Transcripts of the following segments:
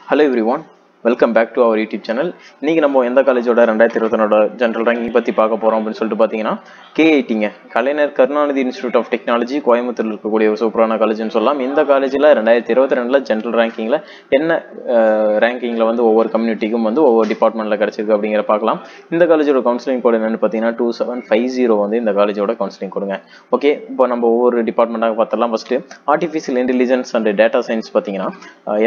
Hello everyone, welcome back to our YouTube channel. இன்னைக்கு நம்ம எந்த காலேஜோட 2021 ஜெனரல் ரேங்கிங் பத்தி பார்க்க போறோம் அப்படின்னு சொல்லிட்டு பாத்தீங்கன்னா KITங்க கலைஞர் கருணாநிதி இன்ஸ்டிடியூட் ஆஃப் டெக்னாலஜி கோயம்புத்தூர்ல இருக்கக்கூடிய ஒரு சூப்பரான காலேஜ்னு சொல்லலாம். இந்த காலேஜ்ல 2022ல ஜெனரல் ரேங்கிங்ல என்ன ரேங்கிங்ல வந்து ஒவ்வொரு கம்யூனிட்டிக்கும் வந்து ஒவ்வொரு டிபார்ட்மெண்ட்ல கிடைச்சிருக்கு அப்படிங்கற பார்க்கலாம். இந்த காலேஜோட கவுன்சிலிங் கோட் என்னன்னு பாத்தீங்கன்னா 2750 வந்து இந்த காலேஜோட கவுன்சிலிங் கோடுங்க. ஓகே, இப்போ நம்ம ஒவ்வொரு டிபார்ட்மெண்டாக பார்த்தலாம். First artificial intelligence and data science பாத்தீங்கன்னா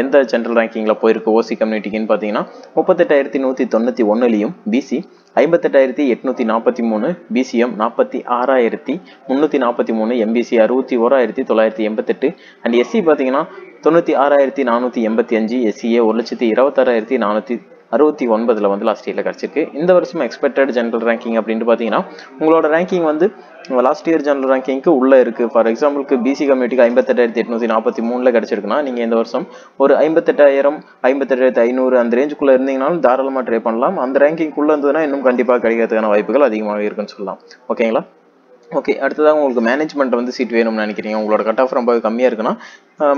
எந்த ஜெனரல் ரேங்கிங்ல போயிருக்கு ஓசி கம்யூனிட்டிக்குன்னு பாத்தீங்கன்னா 38,191லையும் BC 58,843, BCM 46,343, MBC 61,988 and SC பாத்தீங்கன்னா 96,485, எஸ்சிஏ 1,26,469 வந்து லாஸ்ட் இயர்ல கிடைச்சிருக்கு. இந்த வருஷம் எக்ஸ்பெக்டட் ஜெனரல் ரேங்கிங் அப்படின்னு பாத்தீங்கன்னா உங்களோட ரேங்கிங் வந்து லாஸ்ட் இயர் ஜெனரல் ரேங்கிங்க்கு உள்ள இருக்கு. ஃபார் எக்ஸாம்பிளுக்கு பிசி கம்யூனிட்டிக்கு 58,843 கிடைச்சிருக்குன்னா நீங்க இந்த வருஷம் ஒரு 58,000 58,500 அந்த ரேஞ்சுக்குள்ள இருந்தீங்கன்னாலும் தாராளமா ட்ரை பண்ணலாம். அந்த ரேங்கிங் உள்ள இருந்ததுன்னா இன்னும் கண்டிப்பா கிடைக்கிறதுக்கான வாய்ப்புகள் அதிகமாக இருக்குன்னு சொல்லலாம். ஓகேங்களா? ஓகே, அடுத்ததாக உங்களுக்கு மேனேஜ்மெண்ட் வந்து சீட் வேணும்னு நினைக்கிறீங்க, உங்களோட கட் ஆஃப் ரொம்ப கம்மியாக இருக்குன்னா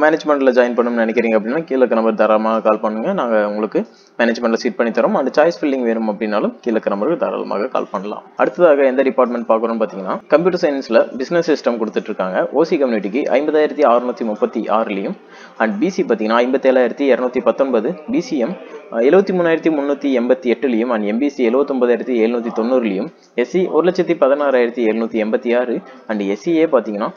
மேனேஜ்மெண்ட்ல ஜாயின் பண்ணணும்னு நினைக்கிறீங்க அப்படின்னா கீழே இருக்க நம்பர் தாராளமாக கால் பண்ணுங்க, நாங்கள் உங்களுக்கு மேனேஜ்மெண்ட்ல சீட் பண்ணி தரோம். அந்த சாய்ஸ் ஃபில்லிங் வேணும் அப்படின்னாலும் கீழே இருக்க நம்பருக்கு தாராளமாக கால் பண்ணலாம். அடுத்ததாக எந்த டிபார்ட்மெண்ட் பார்க்கணும்னு பார்த்தீங்கன்னா கம்ப்யூட்டர் சயின்ஸ்ல பிசினஸ் சிஸ்டம் கொடுத்துட்டு இருக்காங்க. ஓசி கம்யூனிட்டிக்கு 50,636லையும் அண்ட் பிசி பார்த்தீங்கன்னா 57,219, பிசிஎம் 73,388லையும் அண்ட் எம்பிசி 79,790லையும், எஸ்சி 1,16,786 அண்ட் எஸ்சிஏ பார்த்தீங்கன்னா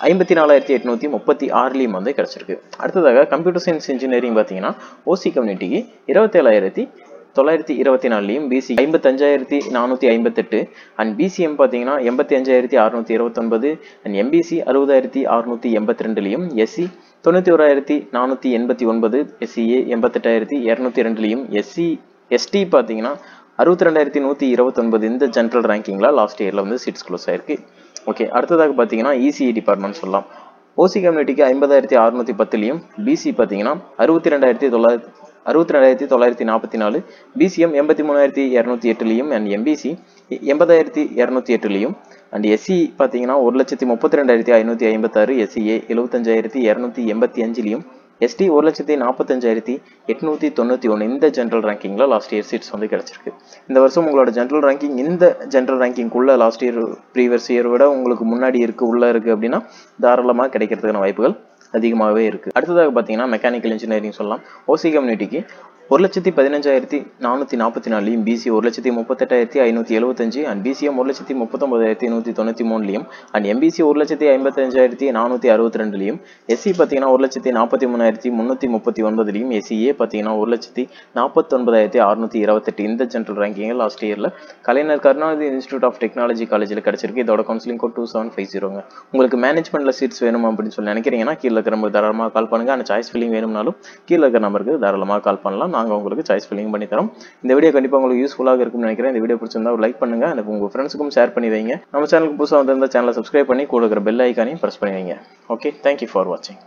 54,836லையும் வந்து கிடைச்சிருக்கு. அடுத்ததாக கம்ப்யூட்டர் சயின்ஸ் இன்ஜினியரிங் பார்த்தீங்கன்னா ஓசி கம்யூனிட்டிக்கு 27,924லையும் பிசி 55,458 அண்ட் பிசிஎம் பார்த்தீங்கன்னா 85,629 அண்ட் எம்பிசி 60,682லையும், எஸ்சி 91,489, எஸ்சிஏ 88,202லையும், எஸ்டி பார்த்தீங்கன்னா 62,129 இந்த ஜெனரல் ரேங்கிங்ல லாஸ்ட் இயர்ல வந்து சீட்ஸ் க்ளோஸ் ஆயிருக்கு. ஓகே, அடுத்ததாக பார்த்தீங்கன்னா இசிஇ டிபார்ட்மெண்ட் சொல்லலாம். ஓசி கம்யூனிட்டிக்கு 50,610லையும் பிசி பார்த்தீங்கன்னா 62,944, பிசிஎம் 83,208லையும் அண்ட் எம்பிசி 80,208லையும் அண்ட் எஸ்சி பார்த்தீங்கன்னா 1,32,556, எஸ்சிஏ 75,285லையும், எஸ்டி 1,45,891 இந்த ஜெனரல் ரேங்கிங்ல லாஸ்ட் இயர் சீட்ஸ் வந்து கிடைச்சிருக்கு. இந்த வருஷம் உங்களோட ஜெனரல் ரேங்கிங் இந்த ஜெனரல் ரேங்கிங் உள்ள லாஸ்ட் இயர் ப்ரீவியஸ் இயர் விட உங்களுக்கு முன்னாடி இருக்கு உள்ள இருக்கு அப்படின்னா தாராளமா கிடைக்கிறதுக்கான வாய்ப்புகள் அதிகமாகவே இருக்கு. அடுத்ததாக பார்த்தீங்கன்னா மெக்கானிக்கல் இன்ஜினியரிங் சொல்லலாம். ஓசி கம்யூனிட்டிக்கு 1,15,444லையும் பிசி 1,38,575 அண்ட் பிசிஎம் 1,39,193லையும் அண்ட் எம்பிசி 1,55,462லையும், எஸ்சி பார்த்தீங்கன்னா 1,43,339லையும், எஸ்சிஏ பார்த்தீங்கன்னா 1,49,628 இந்த ஜெனரல் ரேங்கிங் லாஸ்ட் இயர்ல கலைஞர் கருணாநிதி இன்ஸ்டிடியூட் ஆஃப் டெக்னாலஜி காலேஜில் கிடைச்சிருக்கு. இதோட கவுன்சிலிங் கோட் 2750ங்க. உங்களுக்கு மேனேஜ்மெண்ட்ல சீட்ஸ் வேணும் அப்படின்னு சொல்லி நினைக்கிறீங்கன்னா கீழே இருக்கிற நம்பருக்கு தாராளமாக கால் பண்ணுங்க. அந்த சாய்ஸ் ஃபில்லிங் வேணும்னாலும் கீழே இருக்கிற நம்பருக்கு தாராளமாக கால் பண்ணலாம், நாங்கள் உங்களுக்கு சாய்ஸ் ஃபில்லிங் பண்ணி தரோம். இந்த வீடியோ கண்டிப்பாக உங்களுக்கு யூஸ்ஃபுல்லாக இருக்கும்னு நினைக்கிறேன். இந்த வீடியோ பிடிச்சிருந்தா ஒரு லைக் பண்ணுங்க, எனக்கு உங்க ஃப்ரெண்ட்ஸுக்கும் ஷேர் பண்ணி வைங்க. நம்ம சேனலுக்கு புதுசாக வந்திருந்த சேனலை சப்ஸ்கிரைப் பண்ணி கூட இருக்கிற பெல் ஐக்கானையும் பிரஸ் பண்ணி வைங்க. ஓகே, தேங்க்யூ ஃபார் வாட்சிங்.